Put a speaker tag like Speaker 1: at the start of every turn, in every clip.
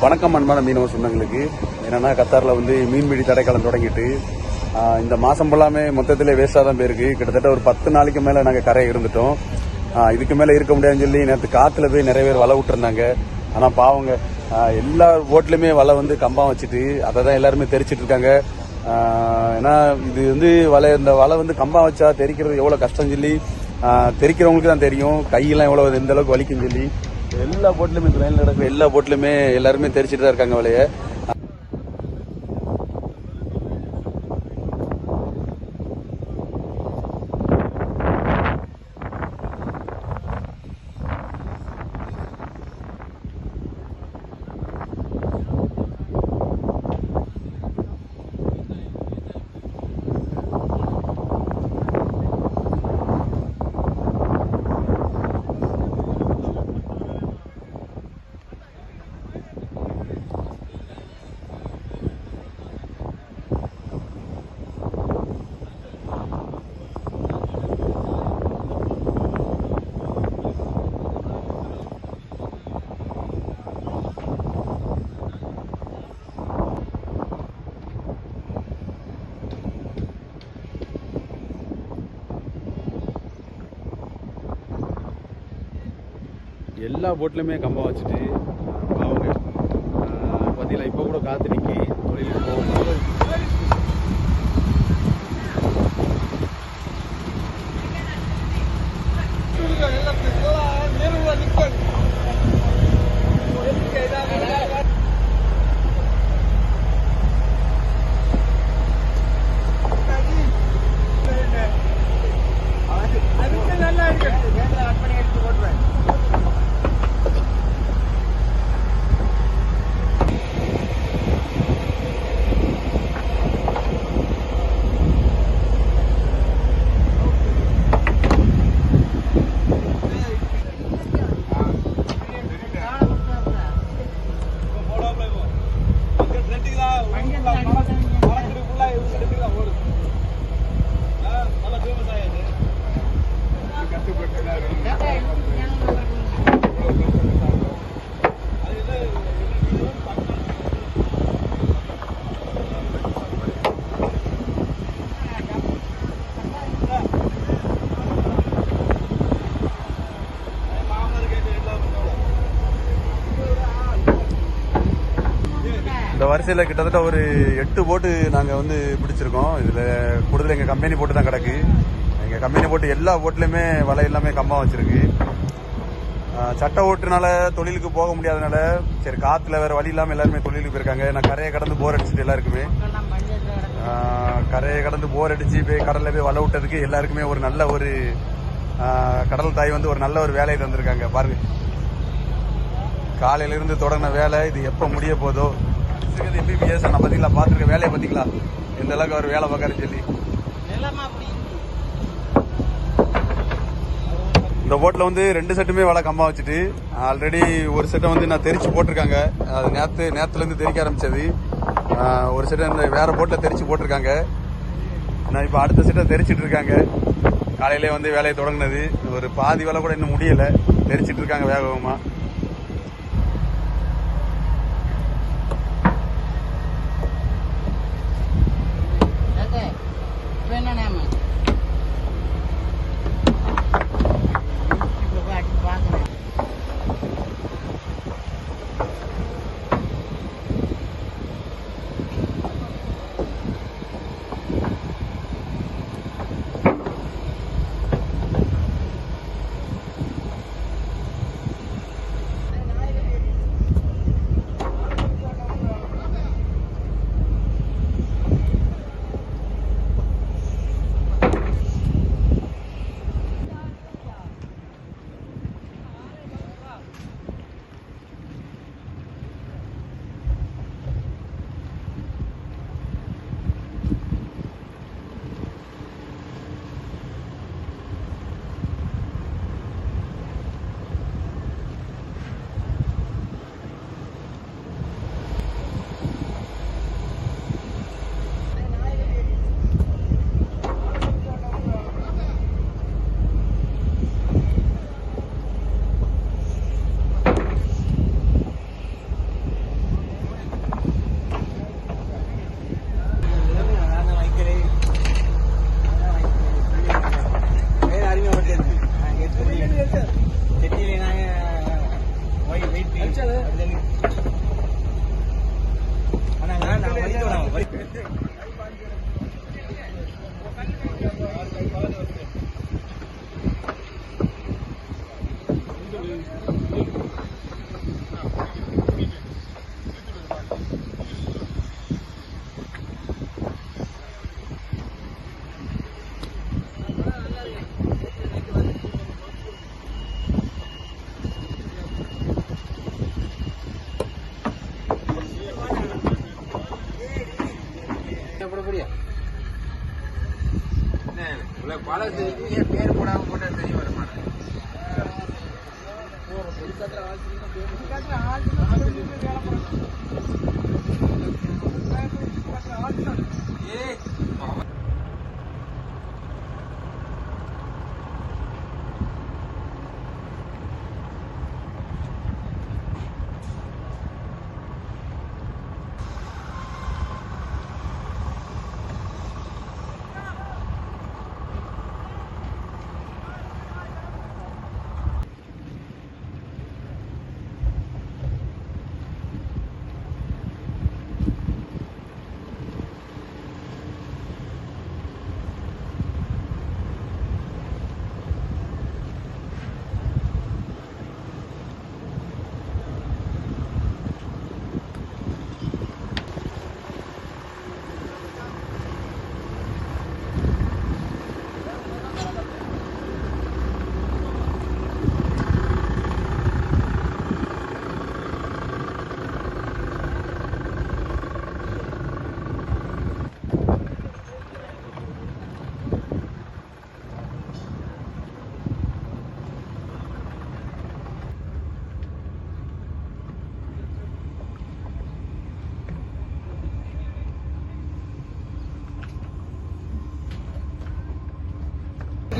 Speaker 1: வணக்கம் அன்பான மீனவ சொந்தங்களுக்கு. என்னன்னா கத்தாரில் வந்து மீன்பிடி தடைக்காலம் தொடங்கிட்டு இந்த மாதம் ஃபுல்லாமே மொத்தத்திலே வேஸ்ட்டாக தான் போயிருக்கு. கிட்டத்தட்ட ஒரு 10 நாளைக்கு மேலே நாங்கள் கரை இருந்துட்டோம். இதுக்கு மேலே இருக்க முடியாதுன்னு சொல்லி நேற்று காற்றுல போய் நிறைய பேர் வலை விட்டுருந்தாங்க. ஆனால் பாவங்க எல்லா போட்லையுமே வலை வந்து கம்பம் வச்சுட்டு அதை தான் எல்லாருமே தெரிச்சிட்டு இருக்காங்க. ஏன்னா இது வந்து இந்த வலை வந்து கம்பம் வச்சா தெரிக்கிறது எவ்வளோ கஷ்டம் சொல்லி தெரிக்கிறவங்களுக்கு தான் தெரியும். கையெல்லாம் எவ்வளோ எந்த அளவுக்கு வலிக்குன்னு சொல்லி எல்லா போட்லையுமே இந்த லைனில் நடக்கிற எல்லா போட்லையுமே எல்லாருமே தெரிச்சிட்டு தான் இருக்காங்க வலையை. எல்லா போட்லையுமே கம்பம் வச்சுட்டு அவங்க பார்த்தீங்களா இப்போ கூட காற்று நிற்கி தொழிலுக்கு போகும்போது இந்த வரிசையில் கிட்டத்தட்ட ஒரு 8 போட்டு நாங்கள் வந்து பிடிச்சிருக்கோம். இதில் கூடுதல் எங்கள் கம்பெனி போட்டு தான் கிடக்கு. எங்கள் கம்பெனி போட்டு எல்லா போட்லையுமே வலை எல்லாமே கம்பம் வச்சிருக்கு. சட்டை ஓட்டுனால தொழிலுக்கு போக முடியாதனால சரி காற்றுல வேறு வழி இல்லாமல் எல்லாருமே தொழிலுக்கு போயிருக்காங்க. நான் கரையை கடந்து போர் அடிச்சுட்டு எல்லாருக்குமே கரையை கடந்து போர் அடிச்சு போய் கடலில் போய் வலை விட்டதுக்கு எல்லாருக்குமே ஒரு நல்ல ஒரு கடல் தாய் வந்து ஒரு நல்ல ஒரு வேலையை தந்திருக்காங்க. பாருங்க, காலையிலிருந்து தொடங்கின வேலை இது எப்போ முடிய போதோ. எம்பிபிஎஸ் நான் பார்த்தீங்களா, பார்த்துருக்க வேலையை பார்த்தீங்களா எந்த அளவுக்கு அவர் வேலை பார்க்கறேன்னு சொல்லி. இந்த போட்டில் வந்து 2 செட்டுமே வலை கம்பம் வச்சுட்டு ஆல்ரெடி ஒரு செட்டை வந்து நான் தெரிச்சு போட்டிருக்காங்க. அது நேற்றுலேருந்து தெரிக்க ஆரம்பிச்சது. ஒரு செட்டை இந்த வேற போட்டில் தெரிச்சு போட்டிருக்காங்க. நான் இப்போ அடுத்த செட்டை தெரிச்சிட்டு இருக்காங்க. காலையிலே வந்து வேலையை தொடங்கினது. ஒரு பாதி வேலை கூட இன்னும் முடியலை, தெரிச்சிட்டு இருக்காங்க வேகமாக.
Speaker 2: பேர் போடாம போட்டா தெரிய வர மாட்டேன்.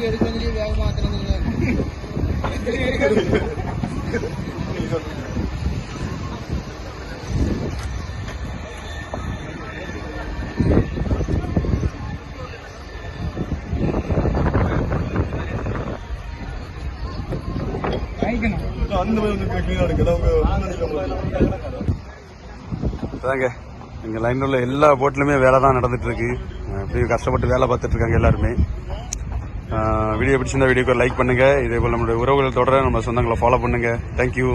Speaker 2: எடுக்க வேகமா
Speaker 1: அதாங்க இங்க லைன்ல உள்ள எல்லா போட்லயுமே வேலை தான் நடந்துட்டு இருக்கு. அப்படியே கஷ்டப்பட்டு வேலை பார்த்துட்டு இருக்காங்க எல்லாருமே. வீடியோ பிடிச்சிருந்தா வீடியோக்கு லைக் பண்ணுங்க. இதே போல நம்மளுடைய உறவுகள் தொடர நம்ம சொந்தங்களை ஃபாலோ பண்ணுங்க. தேங்க்யூ.